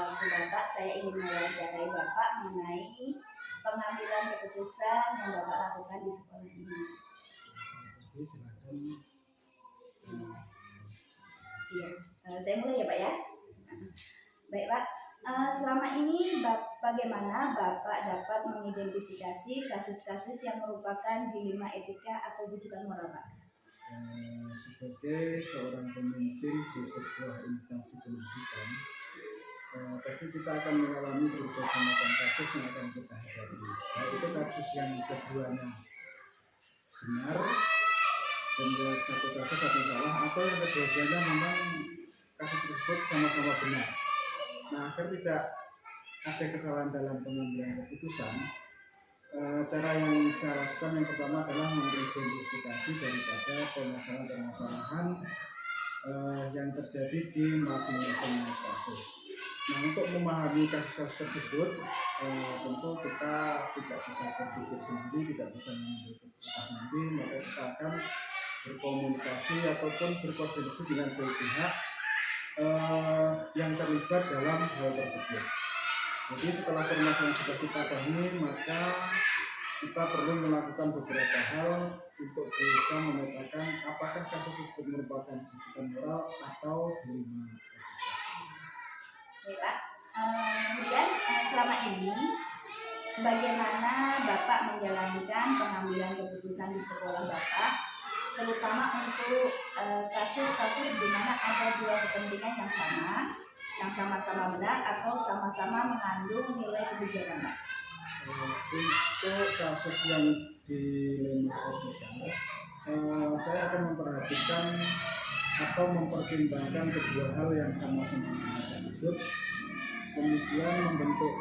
waktu Bapak. Saya ingin mewawancarai Bapak mengenai pengambilan keputusan yang Bapak lakukan di sekolah ini. Oke, silakan. Iya, saya mulai ya Pak ya. Baik Pak, selama ini bagaimana Bapak dapat mengidentifikasi kasus-kasus yang merupakan dilema etika atau bujukan moral Pak? Sebagai seorang pemimpin di sebuah instansi pendidikan, pasti kita akan mengalami berbagai macam kasus yang akan kita hadapi. Baik itu kasus yang keduanya benar dan satu kasus satu salah, atau yang kedua-duanya memang kasus tersebut sama-sama benar. Nah, agar tidak ada kesalahan dalam pengambilan keputusan, cara yang saya lakukan yang pertama adalah mengidentifikasi daripada permasalahan-permasalahan yang terjadi di masing-masing kasus. Nah, untuk memahami kasus-kasus tersebut, tentu kita tidak bisa berpikir sendiri, tidak bisa mengambil keputusan sendiri, maka kita akan berkomunikasi ataupun berkoordinasi dengan pihak yang terlibat dalam hal tersebut. Jadi setelah permasalahan sudah kita pahami, maka kita perlu melakukan beberapa hal untuk bisa memetakan apakah kasus tersebut merupakan bujukan moral atau dilema etika. Baik Pak, kemudian selama ini bagaimana Bapak menjalankan pengambilan keputusan di sekolah Bapak, terutama untuk kasus-kasus di mana ada dua kepentingan yang sama-sama benar atau sama-sama mengandung nilai kebijakan Pak? Untuk kasus yang dilema etika, saya akan memperhatikan atau mempertimbangkan kedua hal yang sama-sama benar tersebut, kemudian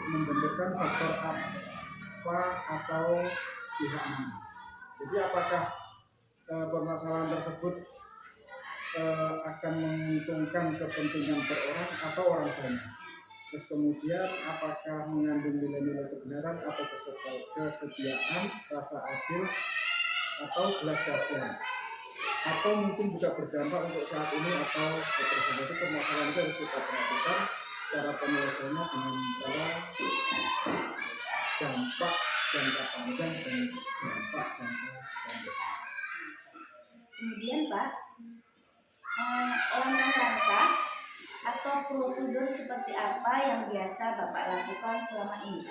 membentukkan faktor apa atau pihak mana. Jadi apakah permasalahan tersebut akan menguntungkan kepentingan per orang atau orang banyak. Terus kemudian apakah mengandung nilai-nilai kebenaran atau kesetiaan, rasa adil, atau belas kasihan, atau mungkin juga berdampak untuk saat ini atau seterusnya. Itu permasalahan itu harus kita perhatikan cara penyelesaiannya dengan cara dampak jangka panjang dan dampak jangka pendek. Kemudian Pak, langkah-langkah atau prosedur seperti apa yang biasa Bapak lakukan selama ini?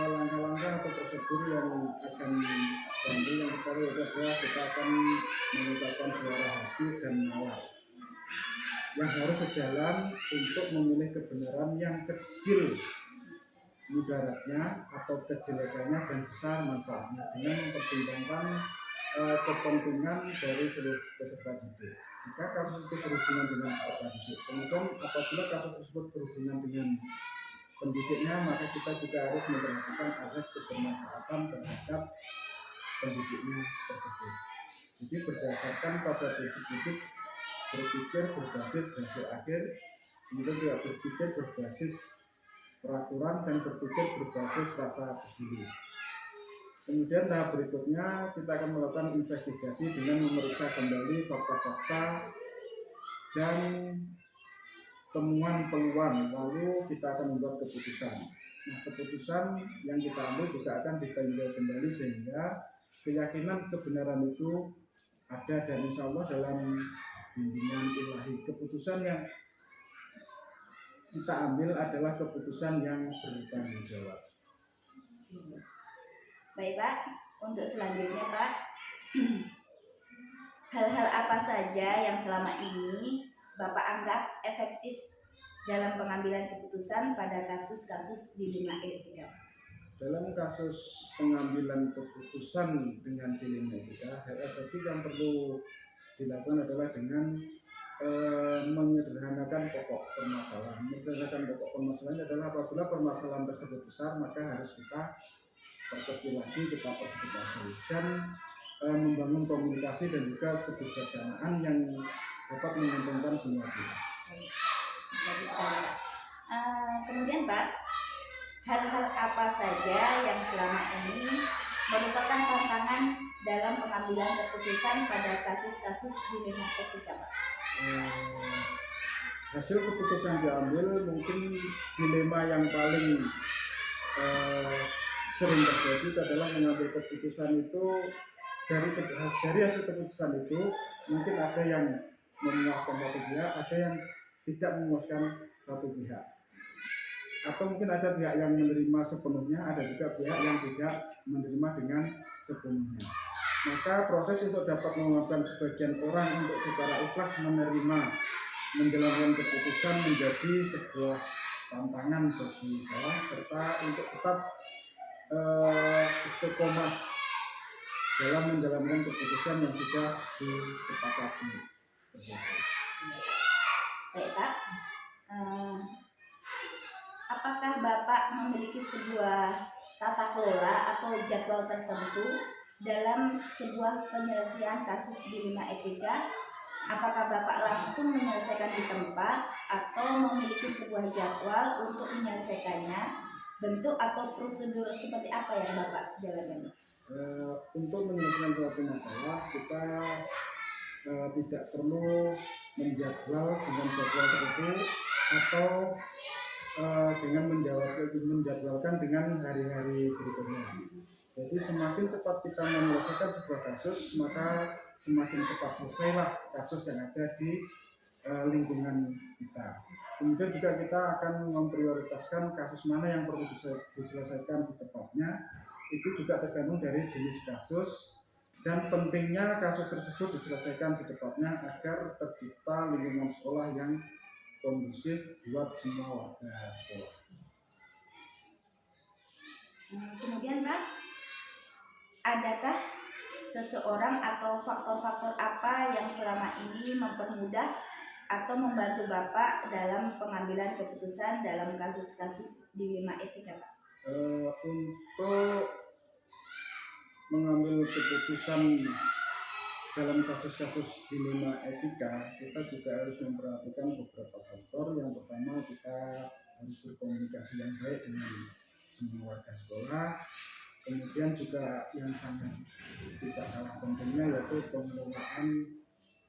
Langkah-langkah atau prosedur yang akan diambil yang pertama adalah kita akan mengucapkan suara hati dan nalar yang harus sejalan untuk memilih kebenaran yang kecil mudaratnya atau kejelekannya dan besar manfaatnya, dengan mempertimbangkan kepentingan dari seluruh peserta didik. Jika kasus itu berhubungan dengan peserta didik, kemudian apabila kasus tersebut berhubungan dengan pendidiknya, maka kita juga harus memperhatikan asas kebermanfaatan terhadap pendidiknya tersebut. Jadi berdasarkan pada prinsip-prinsip berpikir berbasis hasil akhir, kemudian juga berpikir berbasis peraturan dan berpikir berbasis rasa peduli. Kemudian tahap berikutnya kita akan melakukan investigasi dengan memeriksa kembali fakta-fakta dan temuan-temuan, lalu kita akan membuat keputusan. Nah, keputusan yang kita ambil juga akan ditinjau kembali sehingga keyakinan kebenaran itu ada dan insya Allah dalam bimbingan ilahi. Keputusan yang kita ambil adalah keputusan yang bertanggung jawab. Baik Pak, untuk selanjutnya Pak, hal-hal apa saja yang selama ini Bapak anggap efektif dalam pengambilan keputusan pada kasus-kasus dilema etika? Dalam kasus pengambilan keputusan dengan dilema etika, hal efektif yang perlu dilakukan adalah dengan menyederhanakan pokok permasalahan. Menyederhanakan pokok permasalahan adalah apabila permasalahan tersebut besar, maka harus kita perkecil lagi, kita persempit lagi, dan membangun komunikasi dan juga kebijaksanaan yang dapat menguntungkan semua pihak. Bagus sekali Pak. Kemudian Pak, hal-hal apa saja yang selama ini merupakan tantangan dalam pengambilan keputusan pada kasus-kasus dilema etika Pak? hasil keputusan diambil, mungkin dilema yang paling sering terjadi adalah mengambil keputusan itu dari hasil keputusan itu mungkin ada yang memuaskan satu pihak, ada yang tidak memuaskan satu pihak, atau mungkin ada pihak yang menerima sepenuhnya, ada juga pihak yang tidak menerima dengan sepenuhnya. Maka proses untuk dapat menguatkan sebagian orang untuk secara ikhlas menerima menjalankan keputusan menjadi sebuah tantangan bagi saya, serta untuk tetap istiqomah dalam menjalankan keputusan yang sudah disepakati. Baik Pak, apakah Bapak memiliki sebuah tata kelola atau jadwal tertentu dalam sebuah penyelesaian kasus dilema etika? Apakah Bapak langsung menyelesaikan di tempat atau memiliki sebuah jadwal untuk menyelesaikannya? Bentuk atau prosedur seperti apa yang Bapak jalankan? Untuk menyelesaikan suatu masalah, kita tidak perlu menjadwal dengan jadwal tertentu atau dengan menjadwalkan dengan hari-hari berikutnya. Jadi semakin cepat kita menyelesaikan sebuah kasus, maka semakin cepat selesailah kasus yang ada di lingkungan kita. Kemudian juga kita akan memprioritaskan kasus mana yang perlu diselesaikan secepatnya. Itu juga tergantung dari jenis kasus dan pentingnya kasus tersebut diselesaikan secepatnya agar tercipta lingkungan sekolah yang kondusif buat semua warga sekolah. Kemudian Pak, adakah seseorang atau faktor-faktor apa yang selama ini mempermudah atau membantu Bapak dalam pengambilan keputusan dalam kasus-kasus dilema etika Pak? Untuk mengambil keputusan dalam kasus-kasus dilema etika, kita juga harus memperhatikan beberapa faktor. Yang pertama, kita harus berkomunikasi yang baik dengan semua warga sekolah. Kemudian juga yang sangat tidak kalah pentingnya yaitu pengelolaan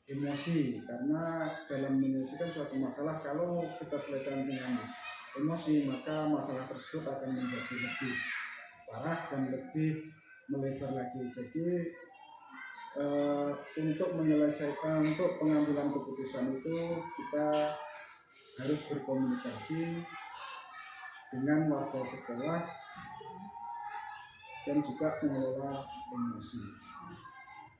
emosi, karena dalam menyelesaikan suatu masalah kalau kita selesaikan dengan emosi, maka masalah tersebut akan menjadi lebih parah dan lebih melebar lagi. Jadi untuk pengambilan keputusan itu kita harus berkomunikasi dengan warga sekolah dan juga mengelola emosi.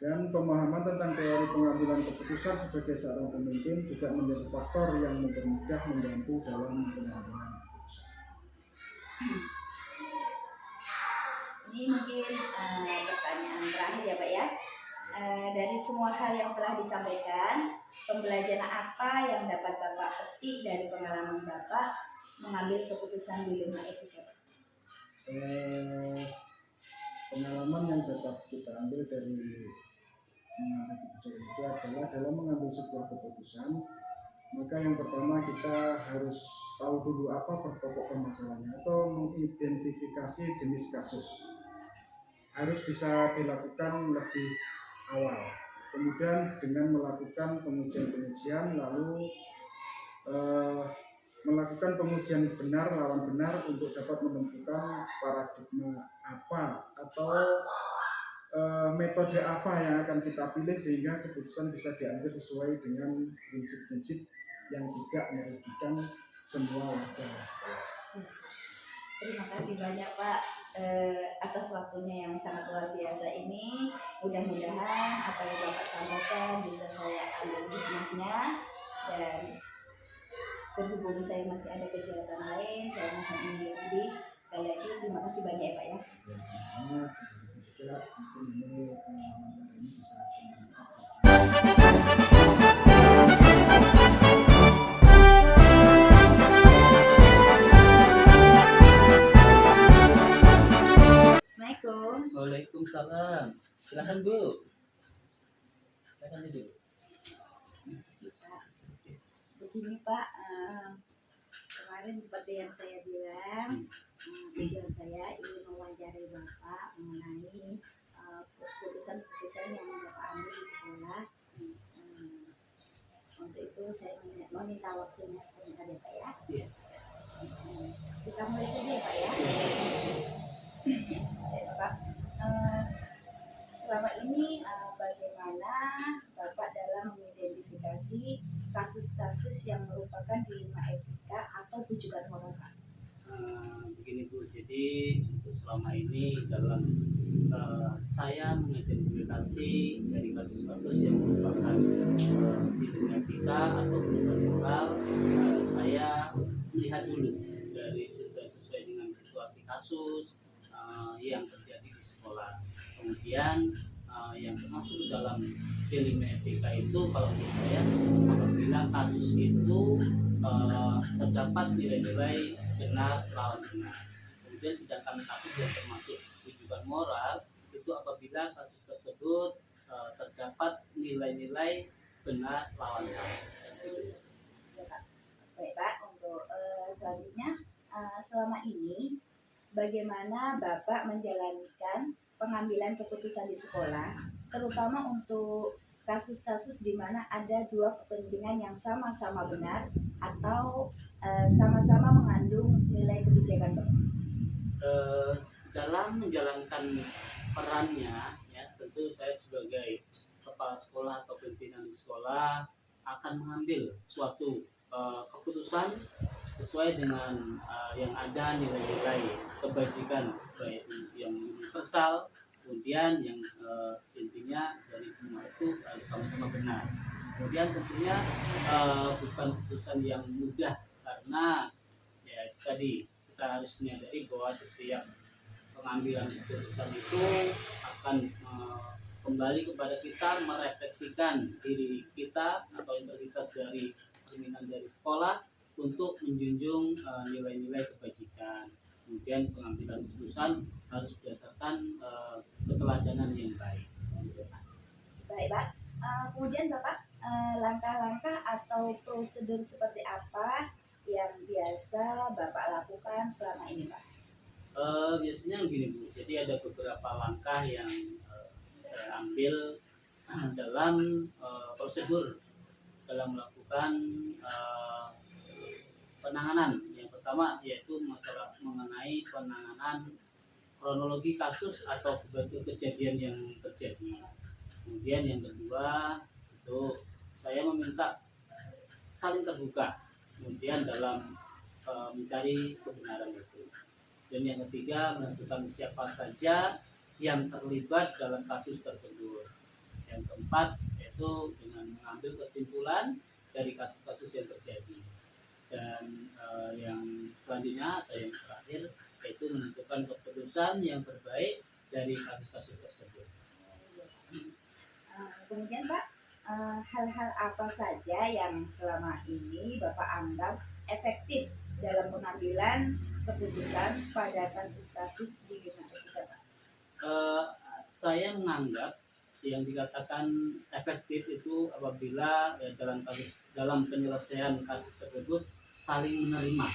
Dan pemahaman tentang teori pengambilan keputusan sebagai seorang pemimpin juga menjadi faktor yang mempermudah membantu dalam pengambilan keputusan. Ini mungkin pertanyaan terakhir ya Pak ya. Dari semua hal yang telah disampaikan, pembelajaran apa yang dapat Bapak petik dari pengalaman Bapak mengambil keputusan dilema etika? Pengalaman yang dapat kita ambil dari mengambil keputusan itu adalah dalam mengambil sebuah keputusan, maka yang pertama kita harus tahu dulu apa pokok permasalahannya atau mengidentifikasi jenis kasus. Harus bisa dilakukan lebih awal. Kemudian dengan melakukan pengujian-pengujian, lalu melakukan pengujian benar lawan benar untuk dapat menentukan paradigma apa atau metode apa yang akan kita pilih sehingga keputusan bisa diambil sesuai dengan prinsip-prinsip yang tidak merugikan semua warga sekolah. Terima kasih banyak Pak atas waktunya yang sangat luar biasa ini. Mudah-mudahan apa yang Bapak sampaikan bisa saya ambil hikmahnya, dan berhubung saya masih ada kegiatan lain, saya mohon undur diri. Sekali lagi terima kasih banyak ya Pak ya. Dan sama-sama, terima kasih juga mungkin ini wawancara ini bisa bermanfaat. Assalamualaikum. Waalaikumsalam. Silakan Bu. Silakan duduk. Begini Pak, kemarin seperti yang saya bilang, tujuan saya ingin mewawancarai Bapak mengenai keputusan-keputusan yang Bapak ambil di sekolah. Untuk itu saya meminta waktunya sebentar ya Pak ya. Iya. Kita mulai saja ya Pak ya. Baik, Bapak. Selama ini bagaimana Bapak dalam mengidentifikasi kasus-kasus yang merupakan dilema etika atau tujuan moral Pak? Begini Bu, jadi untuk selama ini dalam saya mengidentifikasi dari kasus-kasus yang merupakan dilema etika atau tujuan moral, saya melihat dulu dari sesuai dengan situasi kasus yang terjadi di sekolah. Kemudian yang termasuk dalam dilema etika itu kalau menurut saya apabila kasus itu terdapat nilai-nilai benar lawan benar. Kemudian sedangkan kasus yang termasuk tujuan moral itu apabila kasus tersebut terdapat nilai-nilai benar lawan salah. Ya, Pak. Baik Pak, untuk selanjutnya selama ini bagaimana Bapak menjalankan pengambilan keputusan di sekolah, terutama untuk kasus-kasus di mana ada dua kepentingan yang sama-sama benar atau sama-sama mengandung nilai kebijakan Bapak? Dalam menjalankan perannya, ya tentu saya sebagai kepala sekolah atau pimpinan di sekolah akan mengambil suatu keputusan sesuai dengan yang ada nilai-nilai kebajikan baik yang universal, kemudian yang intinya dari semua itu harus sama-sama benar. Kemudian tentunya bukan keputusan yang mudah karena ya itu tadi kita harus menyadari bahwa setiap pengambilan keputusan itu akan kembali kepada kita merefleksikan diri kita atau integritas dari cerminan dari sekolah untuk menjunjung nilai-nilai kebajikan. Kemudian pengambilan keputusan harus berdasarkan keteladanan yang baik. Baik Pak. Kemudian Bapak langkah-langkah atau prosedur seperti apa yang biasa Bapak lakukan selama ini Pak? Biasanya begini Bu, jadi ada beberapa langkah yang saya ambil dalam prosedur dalam melakukan penanganan. Yang pertama yaitu masalah mengenai penanganan kronologi kasus atau kejadian yang terjadi. Kemudian yang kedua itu saya meminta saling terbuka, kemudian dalam mencari kebenaran itu. Dan yang ketiga menentukan siapa saja yang terlibat dalam kasus tersebut. Yang keempat yaitu dengan mengambil kesimpulan dari kasus-kasus yang terjadi. Dan yang selanjutnya atau yang terakhir yaitu menentukan keputusan yang terbaik dari kasus-kasus tersebut. Kemudian Pak, hal-hal apa saja yang selama ini Bapak anggap efektif dalam pengambilan keputusan pada kasus-kasus di dilema etika Pak? Saya menganggap yang dikatakan efektif itu apabila dalam penyelesaian kasus tersebut saling menerima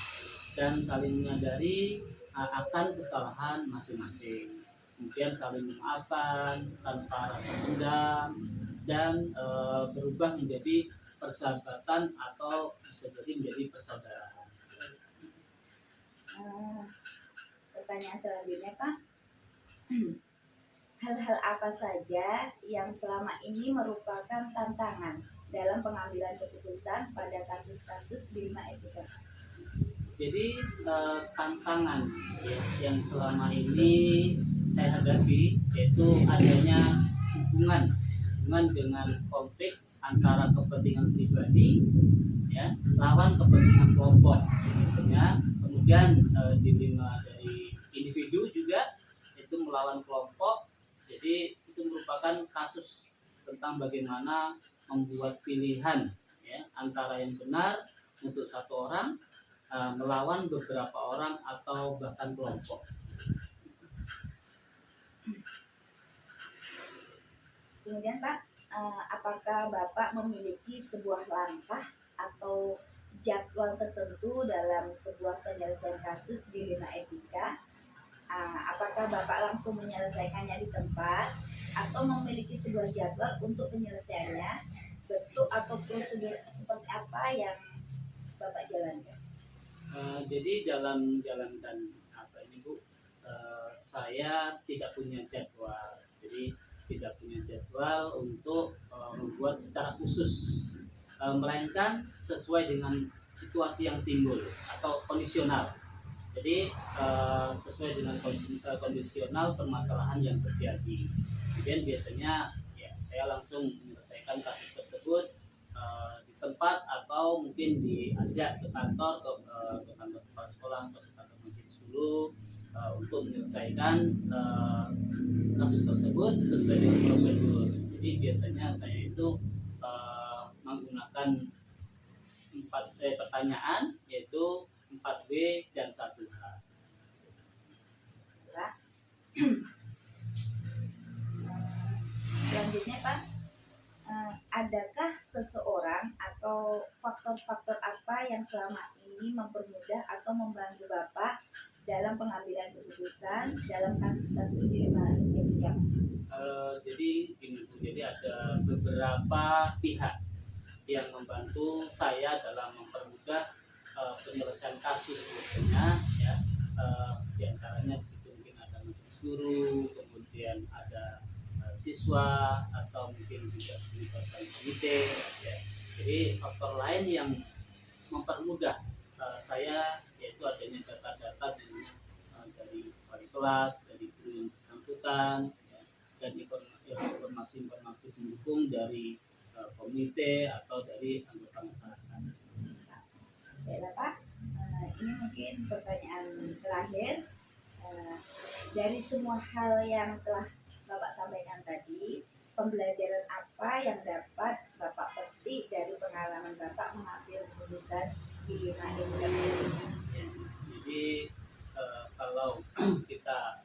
dan saling menyadari akan kesalahan masing-masing, kemudian saling memaafkan tanpa rasa dendam dan berubah menjadi persahabatan atau bisa jadi menjadi persaudaraan. Pertanyaan selanjutnya Pak, hal-hal apa saja yang selama ini merupakan tantangan dalam pengambilan keputusan pada kasus-kasus dilema etika? Jadi tantangan yang selama ini saya hadapi yaitu adanya hubungan dengan konflik antara kepentingan pribadi ya lawan kepentingan kelompok biasanya. Kemudian dilema dari individu juga itu melawan kelompok. Jadi itu merupakan kasus tentang bagaimana membuat pilihan ya antara yang benar untuk satu orang melawan beberapa orang atau bahkan kelompok. Kemudian Pak, apakah Bapak memiliki sebuah langkah atau jadwal tertentu dalam sebuah penyelesaian kasus dilema etika? Apakah Bapak langsung menyelesaikannya di tempat atau memiliki sebuah jadwal untuk penyelesaiannya bentuk atau prosedur seperti apa yang Bapak jalankan? Jadi dalam menjalankan apa ini Bu, saya tidak punya jadwal. Jadi tidak punya jadwal untuk membuat secara khusus, melainkan sesuai dengan situasi yang timbul atau kondisional. Jadi sesuai dengan kondisional permasalahan yang terjadi. Kemudian biasanya ya saya langsung menyelesaikan kasus tersebut di tempat atau mungkin diajak ke kantor ke kantor kepala sekolah atau ke kantor majelis dulu untuk menyelesaikan kasus tersebut sesuai dengan prosedur. Jadi biasanya saya itu menggunakan 4 pertanyaan, yaitu 4W dan 1H. Ya. Selanjutnya Pak, adakah seseorang atau faktor-faktor apa yang selama ini mempermudah atau membantu Bapak dalam pengambilan keputusan dalam kasus-kasus di etika? Jadi gini Bu, jadi ada beberapa pihak yang membantu saya dalam mempermudah penyelesaian kasus biasanya ya, di antaranya di situ mungkin ada majelis guru, kemudian ada siswa, atau mungkin juga melibatkan komite ya. Jadi faktor lain yang mempermudah saya yaitu adanya data-data dari wali kelas, dari guru yang bersangkutan ya, dan informasi-informasi pendukung dari komite atau dari anggota masyarakat. Baiklah Pak, ini mungkin pertanyaan terakhir. Dari semua hal yang telah Bapak sampaikan tadi, pembelajaran apa yang dapat Bapak petik dari pengalaman Bapak mengambil keputusan di 5 ini? Ya, jadi kalau kita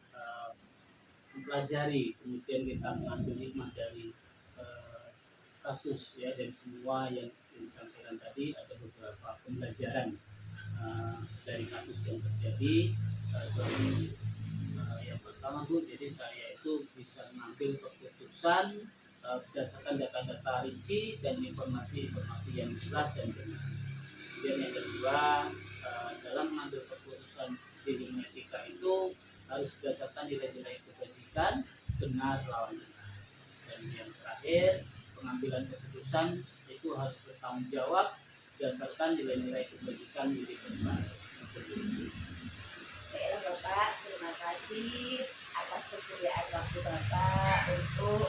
mempelajari, kemudian kita mengambil hikmah dari kasus ya, dari semua yang disampaikan tadi, ada beberapa pembelajaran dari kasus yang terjadi selama ini. Yang pertama Bu, jadi saya itu bisa mengambil keputusan berdasarkan data-data rinci dan informasi-informasi yang jelas dan benar. Kemudian yang kedua, dalam mengambil keputusan di dunia etika itu harus berdasarkan nilai-nilai kebajikan, benar lawan benar. Dan yang terakhir, pengambilan keputusan itu harus bertanggung jawab berdasarkan nilai-nilai kebajikan milik bersama. Baiklah Bapak, terima kasih atas kesediaan waktu Bapak untuk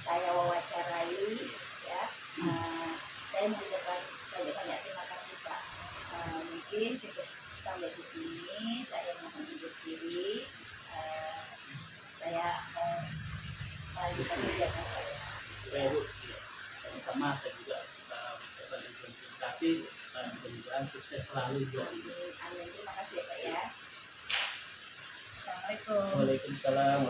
saya wawancarai ya. Saya mengucapkan banyak-banyak terima kasih Pak. Mungkin cukup sampai di sini. Saya mohon undur diri. Saya melanjutkan kegiatan saya. Ya Bu, sama-sama. Saya juga mengucapkan terima kasih dan mudah-mudahan sukses selalu buat Ibu. Amin. Terima kasih ya Pak ya. Assalamualaikum. Waalaikumsalam.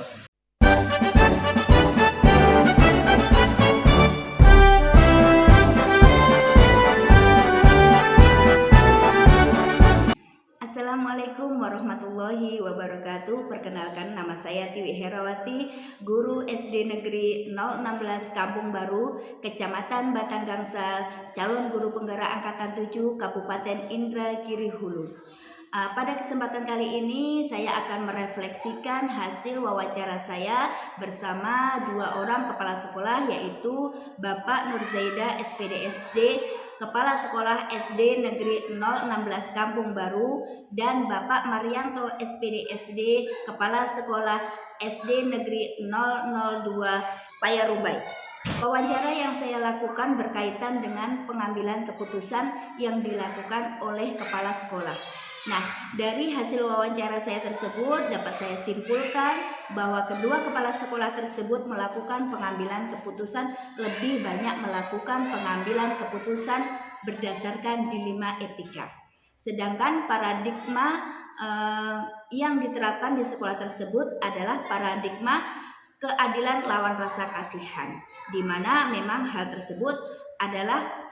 Assalamualaikum warahmatullahi wabarakatuh. Perkenalkan, nama saya Tiwi Herawati, guru SD Negeri 016 Kampung Baru, Kecamatan Batang Gangsal, calon guru penggerak angkatan 7 Kabupaten Indragiri Hulu. Pada kesempatan kali ini saya akan merefleksikan hasil wawancara saya bersama 2 orang kepala sekolah, yaitu Bapak Nurzaida SPDSD, Kepala Sekolah SD Negeri 016 Kampung Baru, dan Bapak Marianto SPDSD, Kepala Sekolah SD Negeri 002 Payarubai. Wawancara yang saya lakukan berkaitan dengan pengambilan keputusan yang dilakukan oleh kepala sekolah. Nah, dari hasil wawancara saya tersebut dapat saya simpulkan bahwa kedua kepala sekolah tersebut melakukan pengambilan keputusan, lebih banyak melakukan pengambilan keputusan berdasarkan dilema etika. Sedangkan paradigma yang diterapkan di sekolah tersebut adalah paradigma keadilan lawan rasa kasihan, di mana memang hal tersebut adalah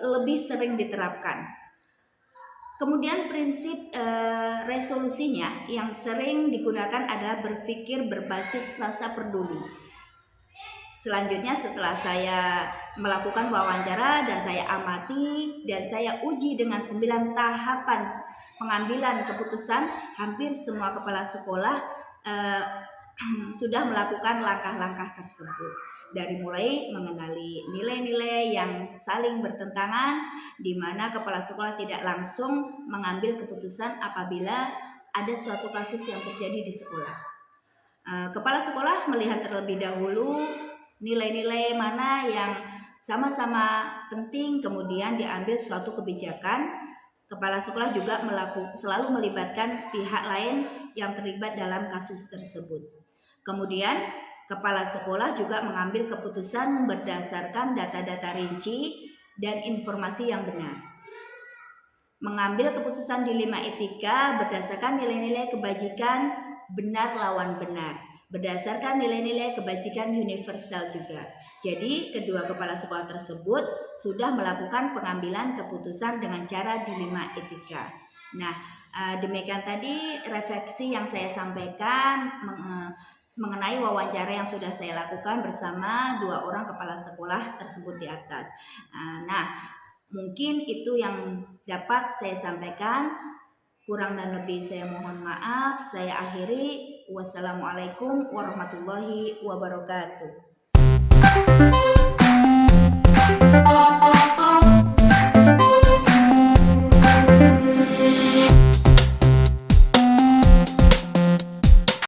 lebih sering diterapkan. Kemudian prinsip resolusinya yang sering digunakan adalah berpikir berbasis rasa peduli. Selanjutnya setelah saya melakukan wawancara dan saya amati dan saya uji dengan 9 tahapan pengambilan keputusan, hampir semua kepala sekolah sudah melakukan langkah-langkah tersebut. Dari mulai mengenali nilai-nilai yang saling bertentangan, di mana kepala sekolah tidak langsung mengambil keputusan apabila ada suatu kasus yang terjadi di sekolah. Kepala sekolah melihat terlebih dahulu nilai-nilai mana yang sama-sama penting, kemudian diambil suatu kebijakan. Kepala sekolah juga selalu melibatkan pihak lain yang terlibat dalam kasus tersebut. Kemudian kepala sekolah juga mengambil keputusan berdasarkan data-data rinci dan informasi yang benar. Mengambil keputusan dilema etika berdasarkan nilai-nilai kebajikan benar lawan benar, berdasarkan nilai-nilai kebajikan universal juga. Jadi kedua kepala sekolah tersebut sudah melakukan pengambilan keputusan dengan cara dilema etika. Nah, demikian tadi refleksi yang saya sampaikan mengenai wawancara yang sudah saya lakukan bersama 2 orang kepala sekolah tersebut di atas. Nah, mungkin itu yang dapat saya sampaikan. Kurang dan lebih saya mohon maaf. Saya akhiri. Wassalamualaikum warahmatullahi wabarakatuh.